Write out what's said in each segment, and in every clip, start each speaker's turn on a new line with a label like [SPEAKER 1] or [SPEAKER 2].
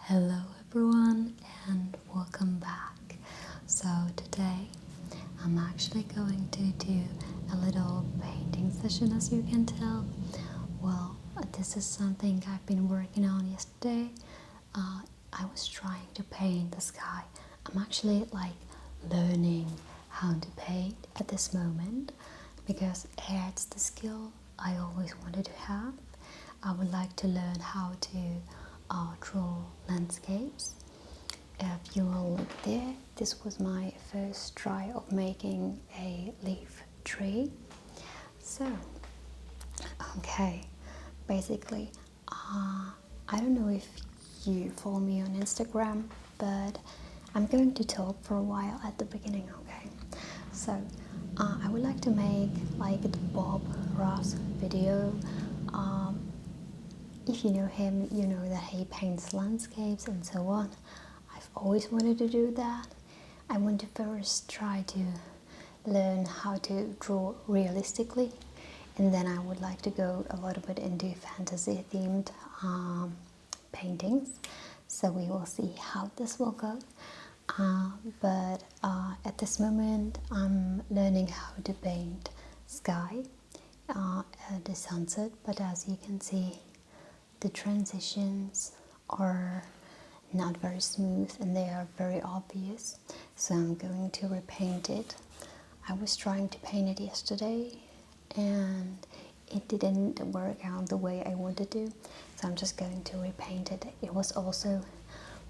[SPEAKER 1] Hello everyone and welcome back. So today I'm actually going to do a little painting session, as you can tell. Well, this is something I've been working on yesterday. I was trying to paint the sky. I'm actually learning how to paint at this moment because it's the skill I always wanted to have. I would like to learn how to draw landscapes. If you will look there, this was my first try of making a leaf tree. So, okay, basically, I don't know if you follow me on Instagram, but I'm going to talk for a while at the beginning, okay? So, I would like to make the Bob Ross video. If you know him, you know that he paints landscapes and so on. I've always wanted to do that. I want to first try to learn how to draw realistically, and then I would like to go a little bit into fantasy themed paintings. So we will see how this will go. But at this moment, I'm learning how to paint sky, the sunset. But as you can see, the transitions are not very smooth and they are very obvious, so I'm going to repaint it. I was trying to paint it yesterday and it didn't work out the way I wanted to, so I'm just going to repaint it. It was also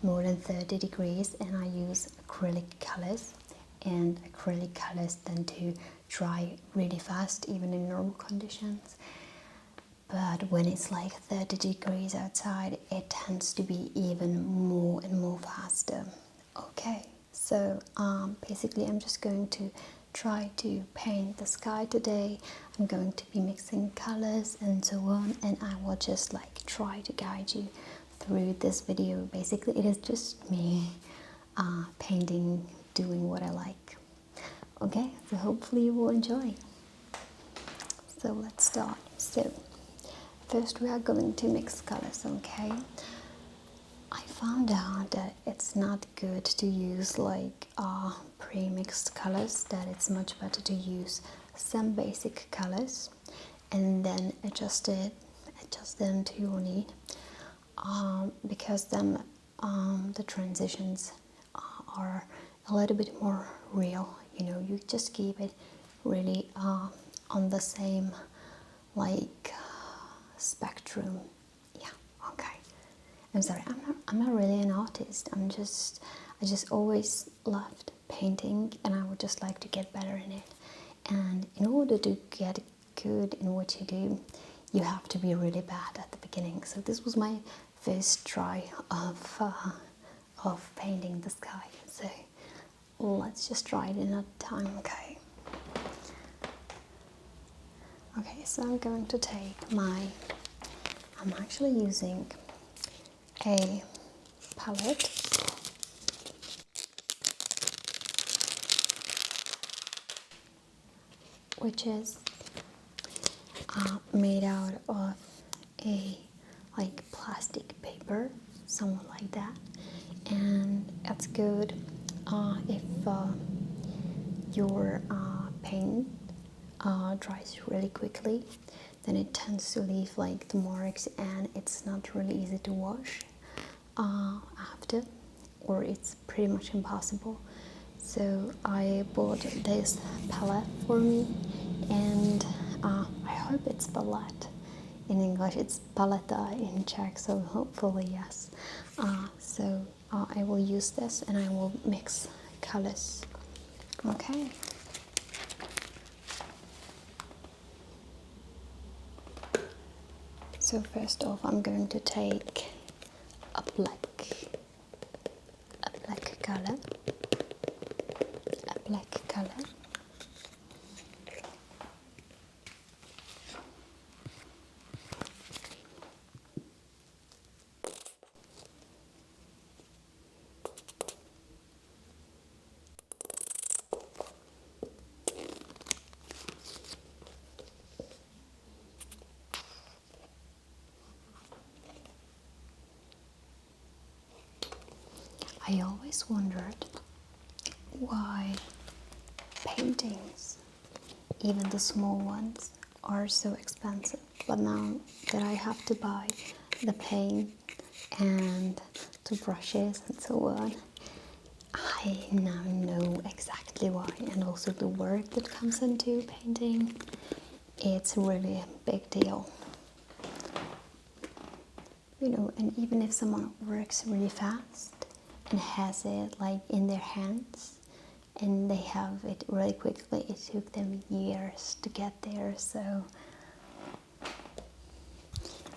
[SPEAKER 1] more than 30 degrees and I use acrylic colors, and acrylic colors tend to dry really fast even in normal conditions. But when it's 30 degrees outside, it tends to be even more and more faster. Okay, so basically I'm just going to try to paint the sky today. I'm going to be mixing colors and so on, and I will just try to guide you through this video. Basically, it is just me painting, doing what I like. Okay, so hopefully you will enjoy. So let's start. So first we are going to mix colors, okay? I found out that it's not good to use pre-mixed colors, that it's much better to use some basic colors and then adjust them to your need, because then the transitions are a little bit more real. You just keep it really on the same spectrum. Yeah, okay. I'm sorry, I'm not really an artist. I just always loved painting and I would just like to get better in it. And in order to get good in what you do, you have to be really bad at the beginning. So this was my first try of painting the sky. So let's just try it another time, okay? Okay, so I'm going to take I'm actually using a palette which is made out of a plastic paper, somewhat like that, and it's good if your paint dries really quickly. Then it tends to leave the marks and it's not really easy to wash after, or it's pretty much impossible. So I bought this palette for me, and I hope it's palette in English. It's paleta in Czech, so hopefully yes. So I will use this and I will mix colors. Okay. So first off, I'm going to take a black color, I always wondered why paintings, even the small ones, are so expensive. But now that I have to buy the paint and the brushes and so on, I now know exactly why. And also the work that comes into painting, it's really a big deal. You know, and even if someone works really fast and has it like in their hands and they have it really quickly, it took them years to get there, so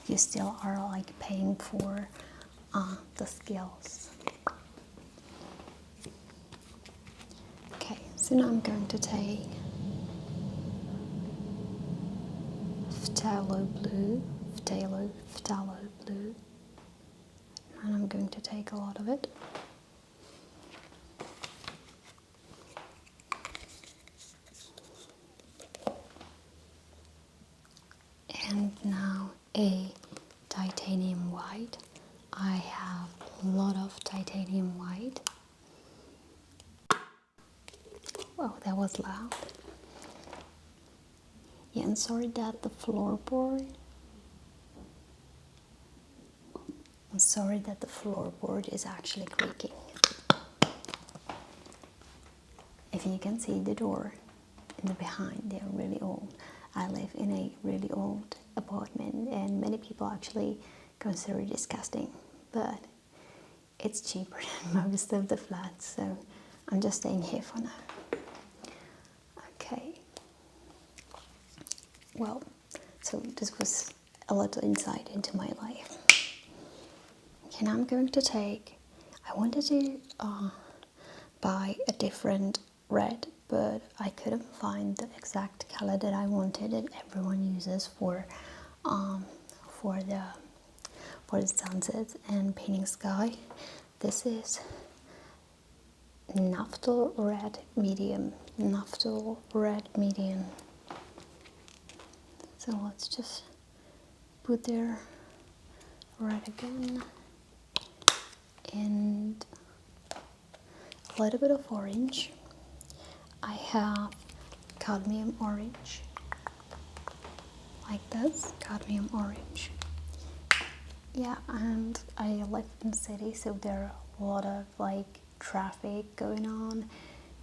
[SPEAKER 1] you still are like paying for the skills. Okay, so now I'm going to take phthalo blue, and I'm going to take a lot of it. And now a titanium white. I have a lot of titanium white. Wow, that was loud. Yeah, I'm sorry that the floorboard is actually creaking. If you can see the door in the behind, they're really old. I live in a really old apartment and many people actually consider it disgusting, but it's cheaper than most of the flats, so I'm just staying here for now. Okay. Well, so this was a little insight into my life. Okay, now I'm going to take, I wanted to buy a different red, but I couldn't find the exact color that I wanted that everyone uses for the sunsets and painting sky. This is Naphthol red medium. So let's just put there red again and a little bit of orange. I have cadmium orange, like this, cadmium orange. Yeah, and I live in the city, so there are a lot of like traffic going on,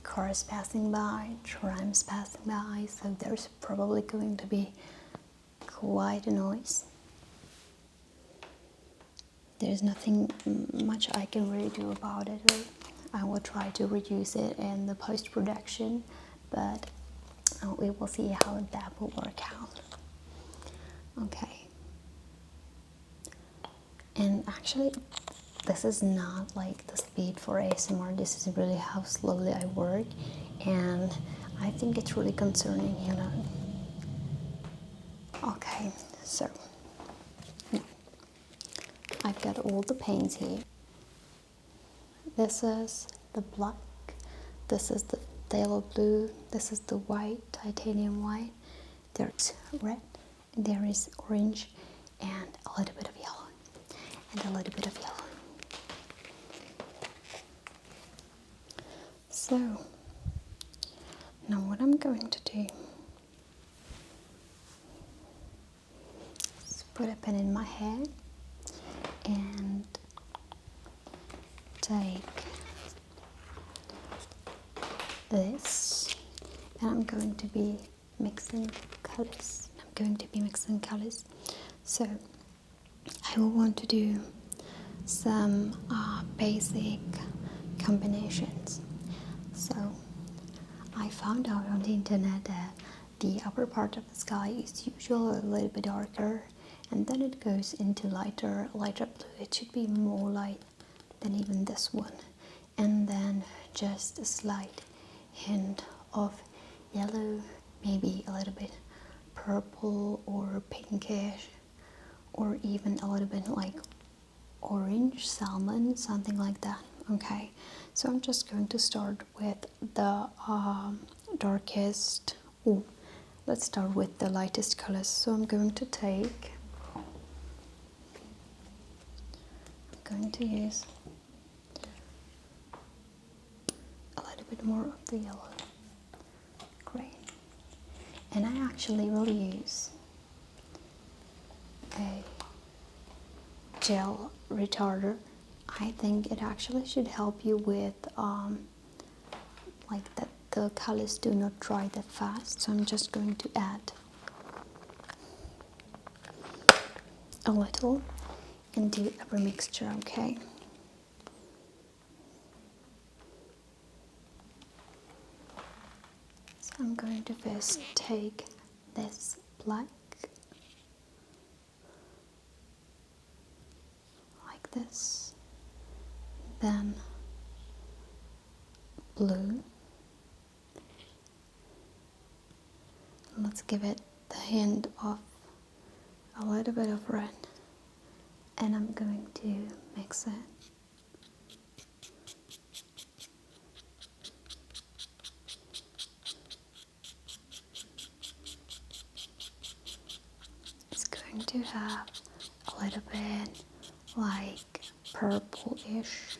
[SPEAKER 1] cars passing by, trams passing by, so there's probably going to be quite a noise. There's nothing much I can really do about it. I will try to reduce it in the post-production, but we will see how that will work out. Okay. And actually, this is not like the speed for ASMR. This is really how slowly I work, and I think it's really concerning, you know. Okay, so I've got all the paints here. This is the black, this is the phthalo blue, this is the white, titanium white, there's red, there is orange, and a little bit of yellow, and a little bit of yellow. So, now what I'm going to do is put a pen in my hair and take this, and I'm going to be mixing colors. So I will want to do some basic combinations. So I found out on the internet that the upper part of the sky is usually a little bit darker, and then it goes into lighter blue. It should be more light than even this one, and then just a slight hint of yellow, maybe a little bit purple or pinkish, or even a little bit like orange salmon, something like that. Okay, so I'm just going to start with the darkest. Let's start with the lightest colors. So I'm going to use bit more of the yellow. Great. And I actually will use a gel retarder. I think it actually should help you with like that the colors do not dry that fast. So I'm just going to add a little and do every mixture, okay? So I'm going to first take this black, like this, then blue. Let's give it the hint of a little bit of red, and I'm going to mix it. It's going to have a little bit like purple-ish.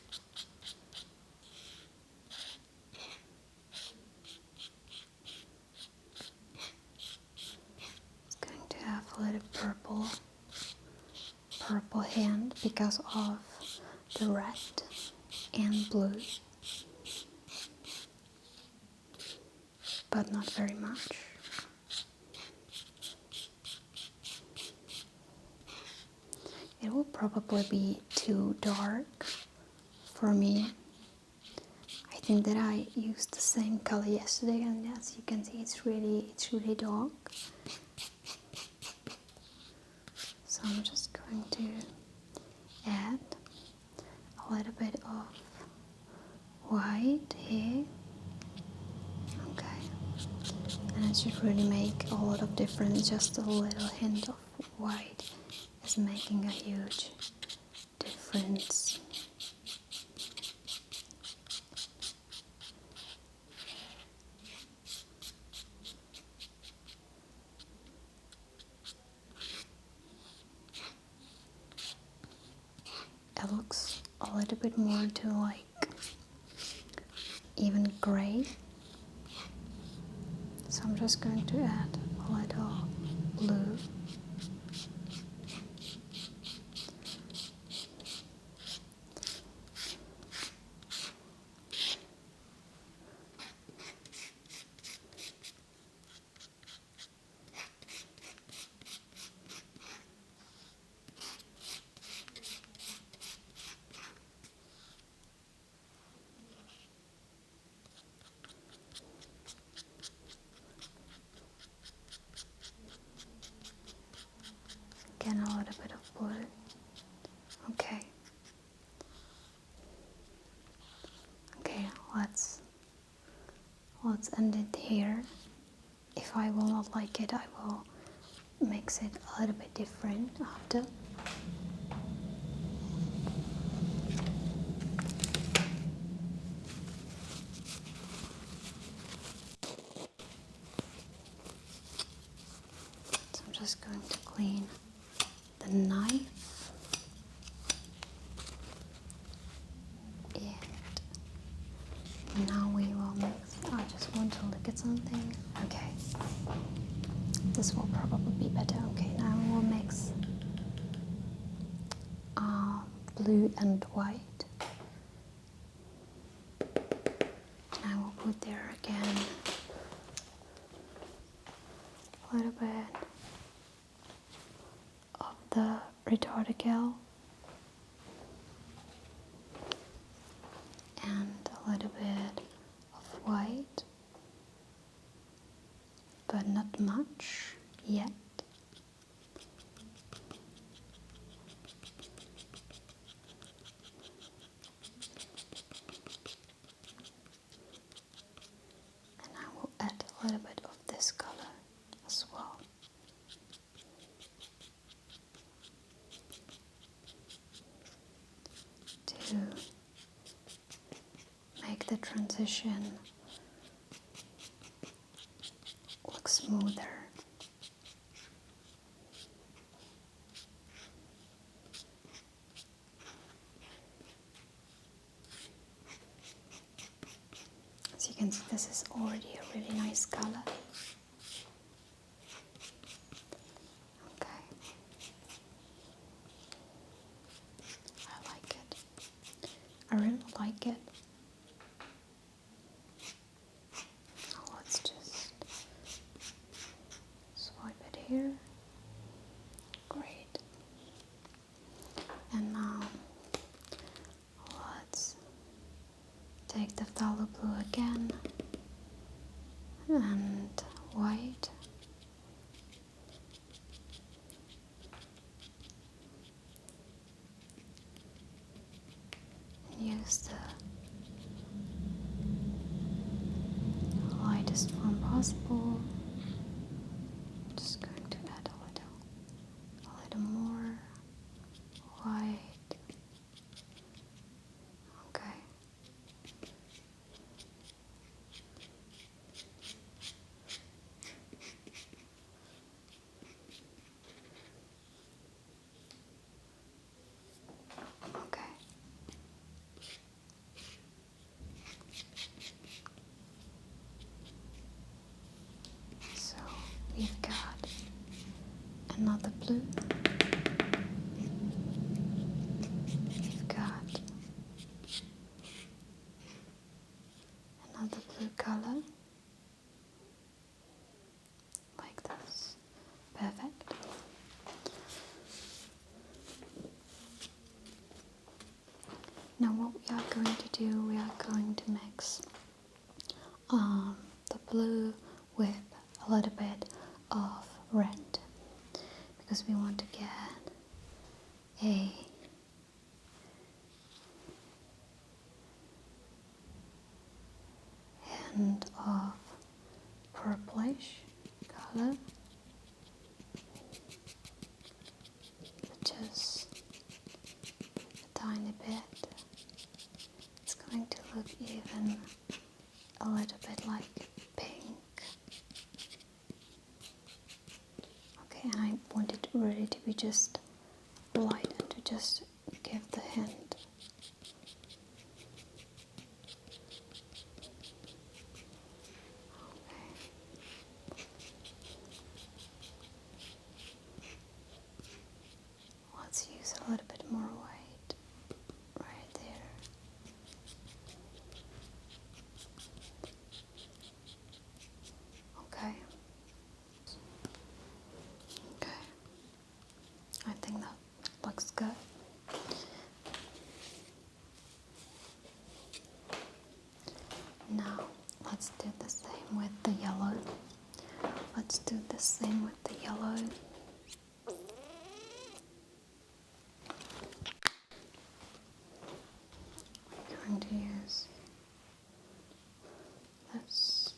[SPEAKER 1] It's going to have a little purple hint because of the red and blue, but not very much. It will probably be too dark for me. I think that I used the same color yesterday, and as you can see, it's really dark. So I'm just going to add a little bit of white here. Okay, and it should really make a lot of difference. Just a little hint of white is making a huge difference. It looks a little bit more to like even gray. So I'm just going to add a little blue. Again, a little bit of blue. Okay. Okay, let's end it here. If I will not like it, I will mix it a little bit different after. So I'm just going to clean the knife, and now we will mix. I just want to look at something. Okay, this will probably be better. Okay, now we will mix blue and white. And I will put there again a little bit of the retarder gel and a little bit of white, but not much yet. And I will add a little bit of this color as well. To make the transition look smoother. As can see this is already a really nice color. Okay. I like it. I really like it. Now let's just swipe it here. Great. And now let's take the phthalo blue again and white. And use the lightest one possible. Just going to add a little more white. Okay. Okay. So we've got another blue. We've got another blue color. Like this. Perfect. Now what we are going to do, we are going to mix the blue with a little bit of red, because we want to get a hint of purplish color, just a tiny bit. It's going to look even a little bit like pink. Okay, and I want it really to be just light and to just give the hint. Okay. Let's use a little bit more white right there. Okay. Okay. I think that looks good. Now let's do the same with the yellow. Let's do the same with the yellow. We're going to use this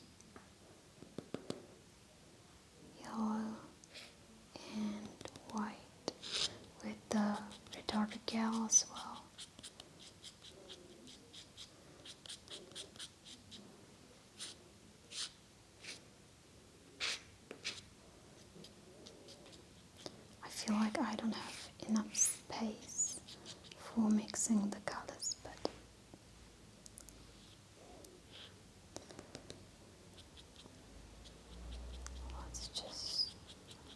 [SPEAKER 1] yellow and white with the retarded gal as well. I feel like I don't have enough space for mixing the colors, but let's just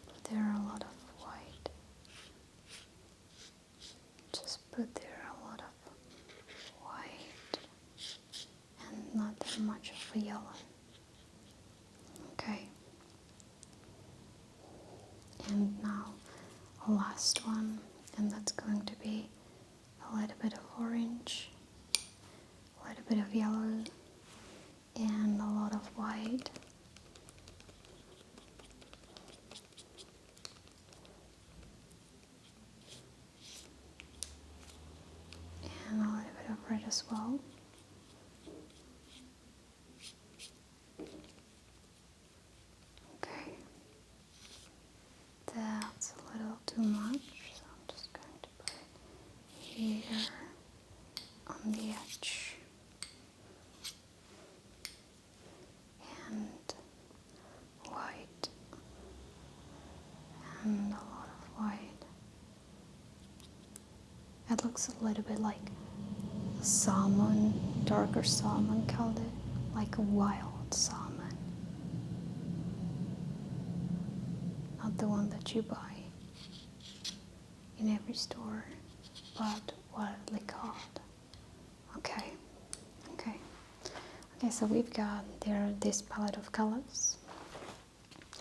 [SPEAKER 1] put there a lot of white. Just put there a lot of white and not that much of a yellow. Okay. And now a last one, and that's going to be a little bit of orange, a little bit of yellow, and a lot of white. And a little bit of red as well. Okay. That's a little too much, so I'm just going to put it here on the edge. And white. And a lot of white. It looks a little bit like salmon, darker salmon color. like a wild salmon, not the one that you buy in every store, but wildly caught. Okay, okay, okay. So we've got this palette of colors.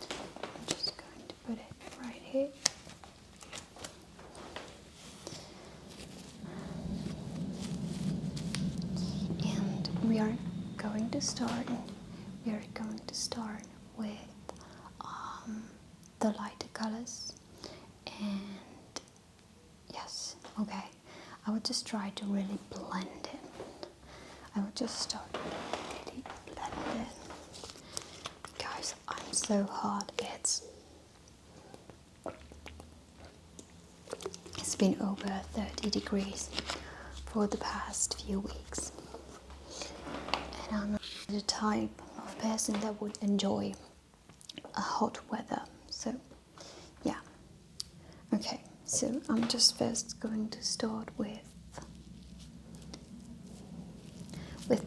[SPEAKER 1] I'm just going to put it right here. And we are going to start with the lighter colors. And yes, okay, I would just try to really blend it. I would just start really blend it. Guys, I'm so hot. It's been over 30 degrees for the past few weeks. And I'm not the type of person that would enjoy a hot weather. So yeah. Okay, so I'm just first going to start with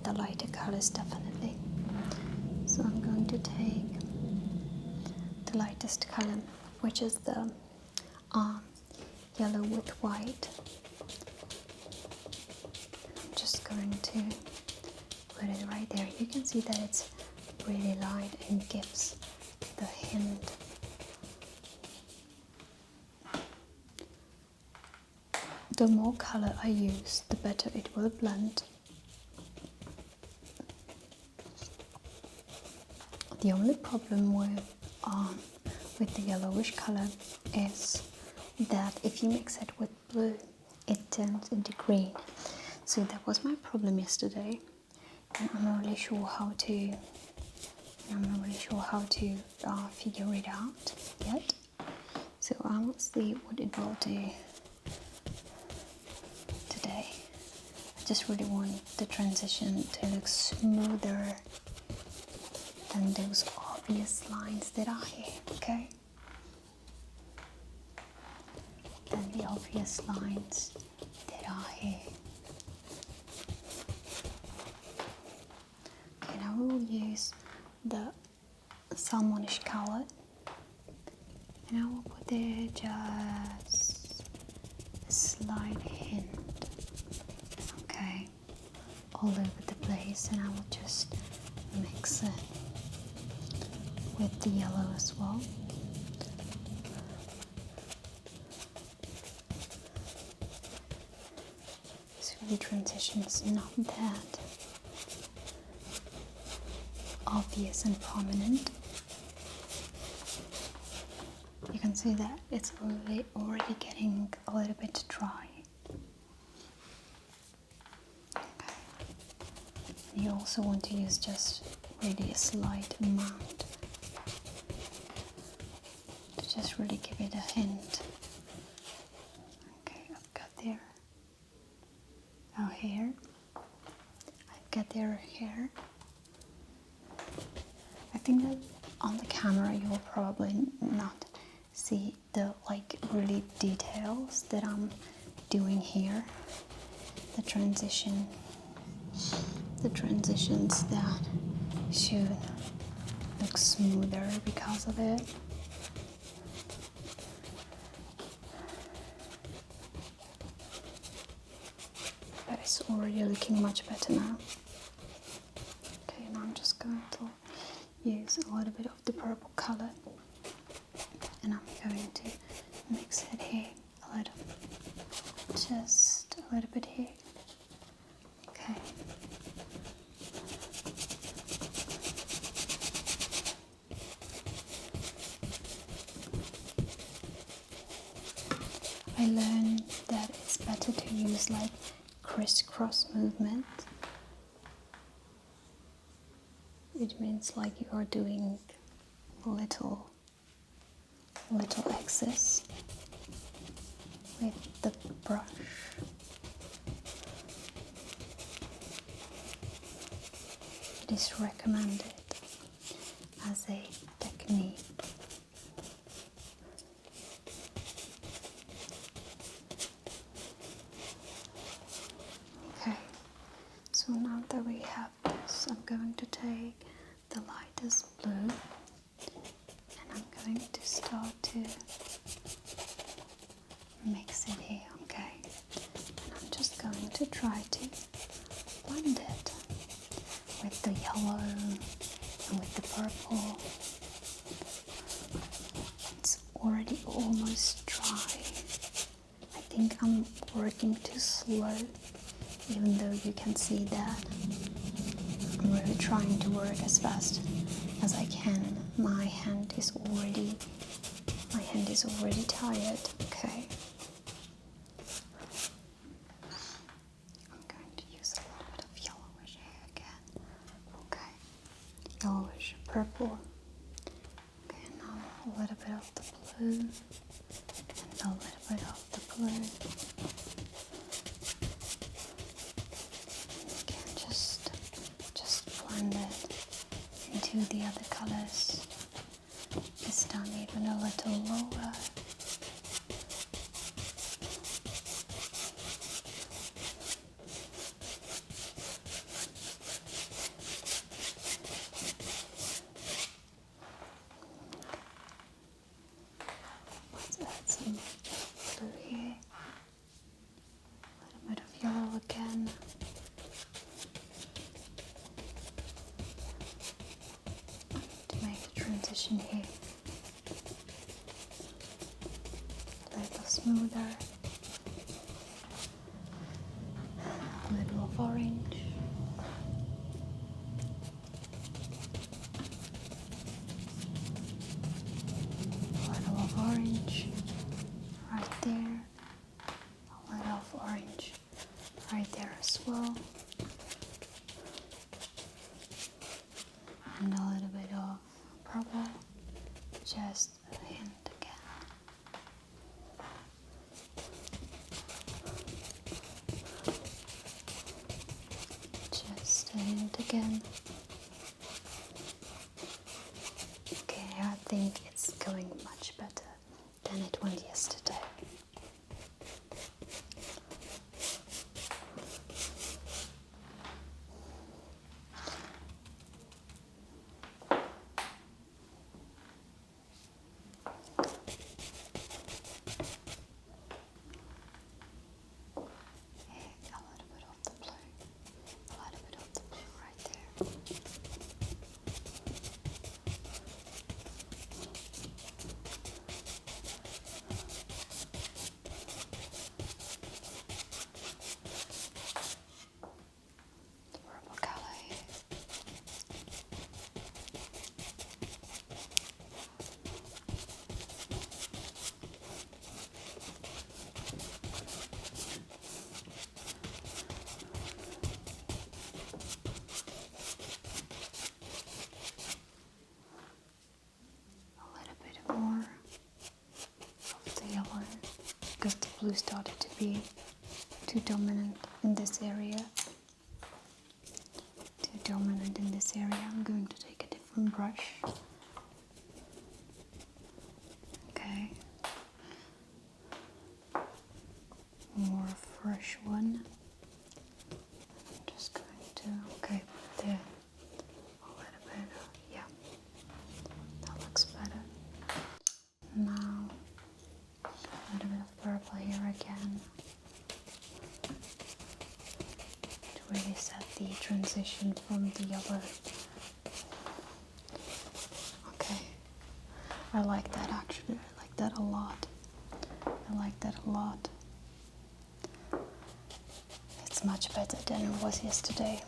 [SPEAKER 1] the lighter colors, definitely. So I'm going to take the lightest color, which is the yellow with white. I'm just going to put it right there. You can see that it's really light and gives the hint. The more color I use, the better it will blend. The only problem with the yellowish color is that if you mix it with blue, it turns into green. So that was my problem yesterday, and I'm not really sure how to figure it out yet. So I will see what it will do today. I just really want the transition to look smoother than those obvious lines that are here, okay? Than the obvious lines that are here. Okay, now we will use the salmonish color, and I will put there just a slight hint, okay, all over the place, and I will just mix it with the yellow as well. So the transition is not that obvious and prominent. You can see that it's already getting a little bit dry. Okay. You also want to use just really a slight amount to just really give it a hint. Okay, I've got there our hair. I've got their hair. I think that on the camera you will probably not see the really details that I'm doing here. The transitions that should look smoother because of it. But it's already looking much better now. Okay, now I'm just going to use a little bit of the purple color, and I'm going to mix it here a little, just a little bit here. Okay. I learned that it's better to use crisscross movement. It means you are doing little excess with the brush. It is recommended as a technique. Okay, so now that we have this, So I'm going to take the lightest blue and I'm going to start to mix it here, okay? And I'm just going to try to blend it with the yellow and with the purple. It's already almost dry. I think I'm working too slow, even though you can see that I'm really trying to work as fast as I can. My hand is already tired. Okay. I'm going to use a little bit of yellowish here again. Okay. Yellowish purple. Okay, now a little bit of the blue and a little bit of the blue. Again, just blend it into the other colors. This time even a little lower. Let's add some blue here. A little bit of yellow again. To make a transition here. A little smoother. A little of orange. A little of orange right there. A little of orange right there as well. And a little bit of purple, just a hint again. Just a hint again. Okay, I think it's going much better than it went yesterday. Because the blue started to be too dominant in this area. I'm going to take a different brush. Okay. More fresh one. I'm just going to, okay, there. A little bit, yeah. That looks better. Now, a little bit of purple here again. To really set the transition from the yellow. Okay. I like that actually. I like that a lot. It's much better than it was yesterday.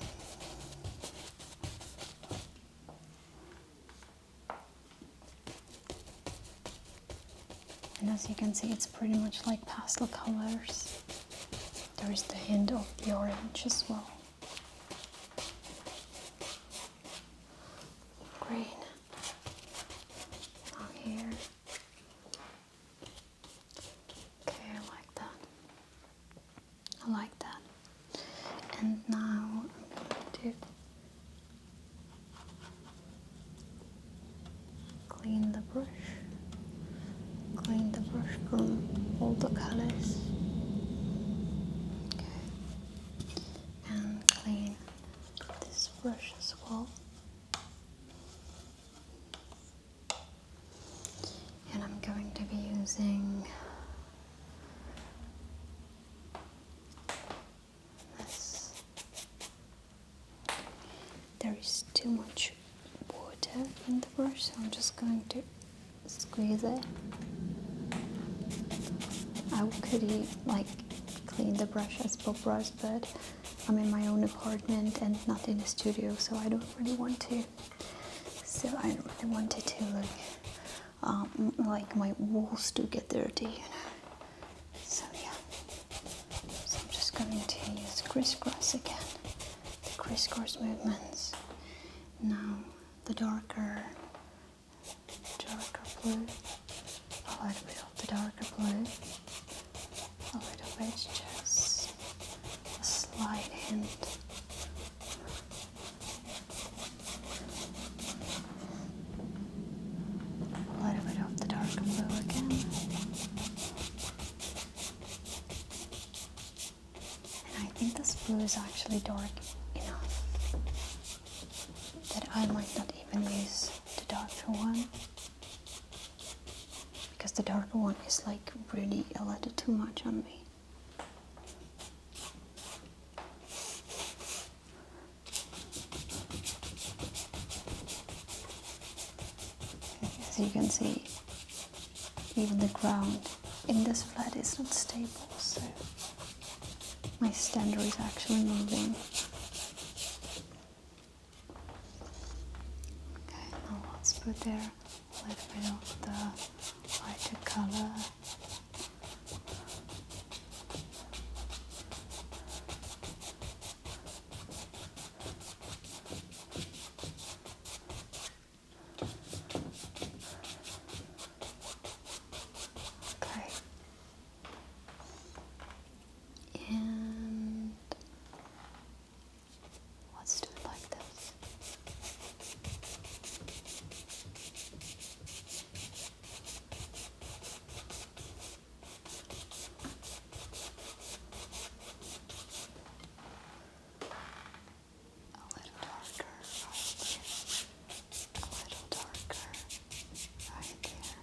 [SPEAKER 1] And as you can see, it's pretty much like pastel colors. There is the hint of the orange as well. Green. Now here. Okay, I like that. And now I'm going to clean the brush from all the colors. Okay. And clean this brush as well. And I'm going to be using this. There is too much water in the brush, so I'm just going to squeeze it. I could like clean the brush as Bob brush, but I'm in my own apartment and not in a studio, so I don't really want to. So I don't really want it to like my walls to get dirty, you know. So yeah. So I'm just going to use crisscross again. The crisscross movements. Now the darker blue. A little bit of the darker blue. A little bit, just a slight hint. A little bit of the darker blue again. And I think this blue is actually dark enough that I might not even use the darker one. Because the darker one is like really a little too much on me. As you can see, even the ground in this flat is not stable, so my stander is actually moving. Okay, now let's put there a little bit of the lighter color. Okay. And let's do it like this. A little darker right there. A little darker right there.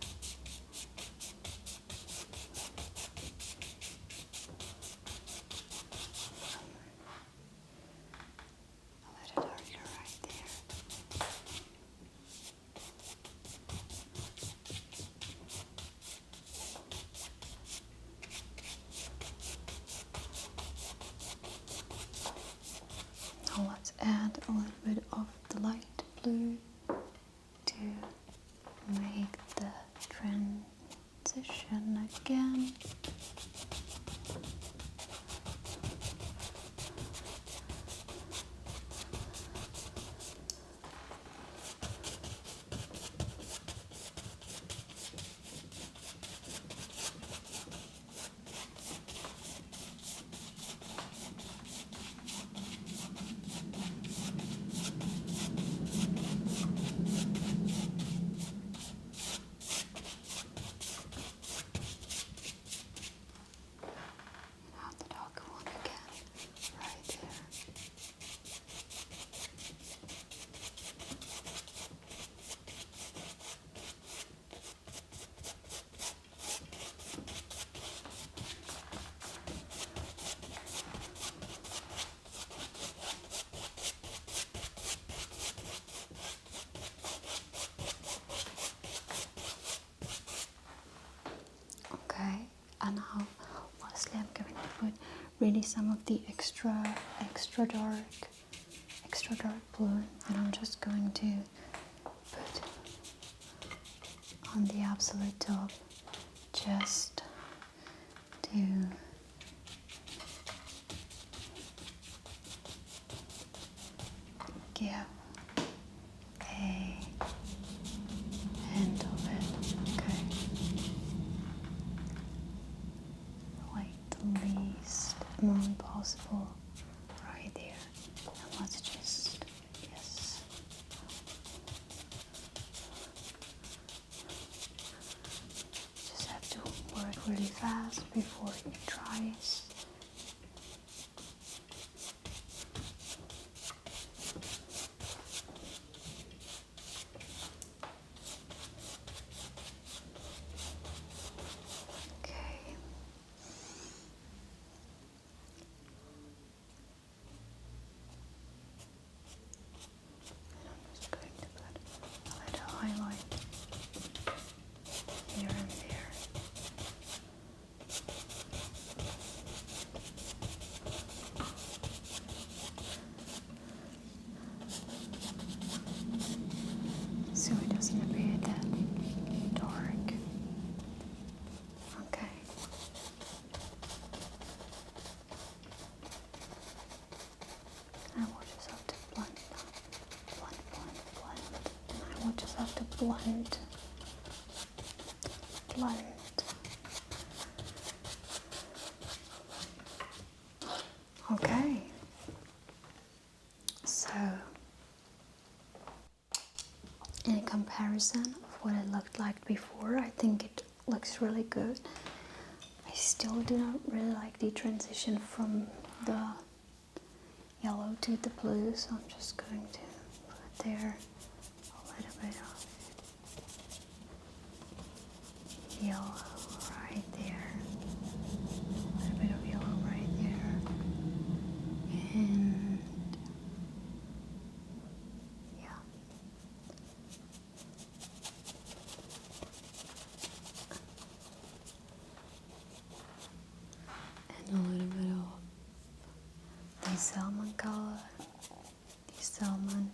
[SPEAKER 1] A little darker right there. Now let's add a little bit of the light blue to make the transition again. Now the darker one again, right there. Okay, and now lastly I'm going to put really some of the extra dark blue, and I'm just going to put on the absolute top just to give a hint of it. Okay. Like the least amount possible right there. And let's just, yes. Just have to work really fast before it dries. blend. Okay, so in comparison of what it looked like before, I think it looks really good. I still do not really like the transition from the yellow to the blue, so I'm just going to put there a little bit of yellow right there, a little bit of yellow right there, and yeah. And a little bit of the salmon color, the salmon.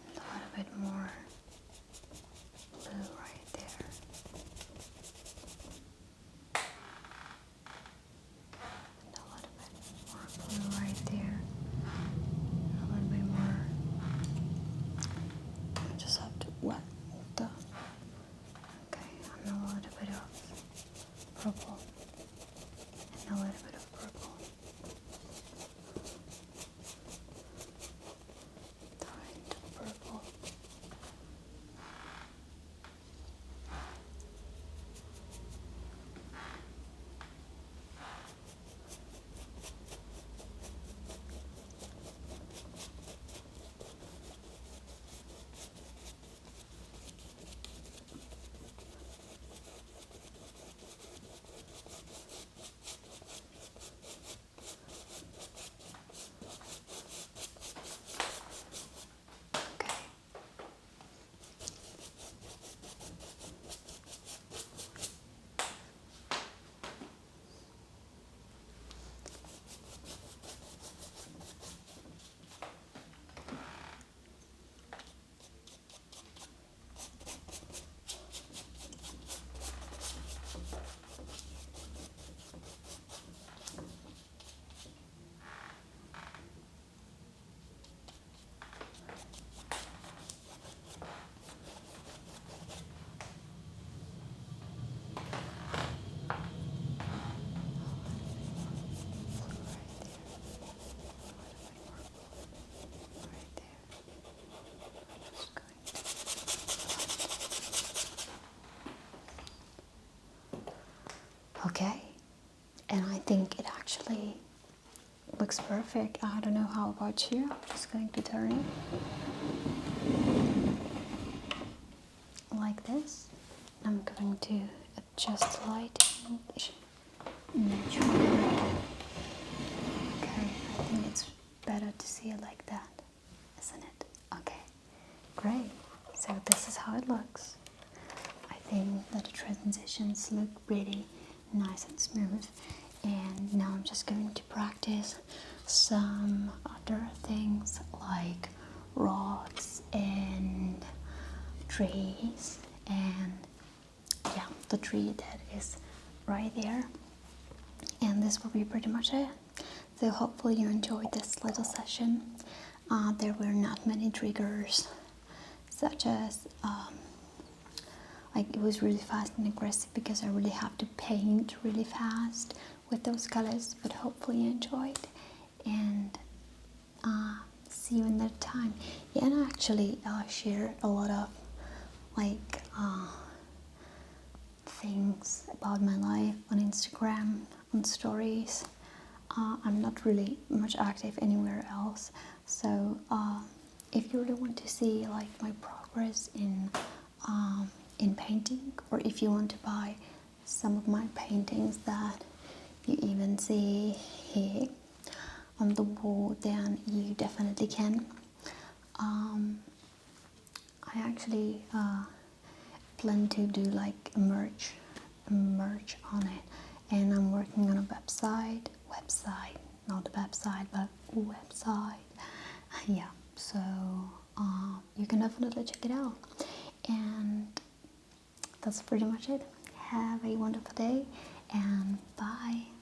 [SPEAKER 1] And a little bit more blue right there. And a little bit more blue right there. A little bit more. I just have to wet the. Okay, and a little bit of purple. And a little bit of purple. Purple. Okay. Okay, and I think it actually looks perfect. I don't know how about you. I'm just going to turn it like this. I'm going to adjust the lighting naturally. Okay, I think it's better to see it like that, isn't it? Okay, great. So this is how it looks. I think that the transitions look really nice and smooth. And now I'm just going to practice some other things like rocks and trees, and yeah, the tree that is right there. And this will be pretty much it. So hopefully you enjoyed this little session. There were not many triggers, such as like it was really fast and aggressive because I really have to paint really fast with those colors, but hopefully you enjoyed, and see you another time. Yeah, and I actually share a lot of like things about my life on Instagram, on stories. I'm not really much active anywhere else, so if you really want to see like my progress in painting, or if you want to buy some of my paintings that you even see here on the wall, then you definitely can. I actually plan to do like a merch on it, and I'm working on a website, not a website, but a website. Yeah, so you can definitely check it out, and that's pretty much it. have a wonderful day, and bye.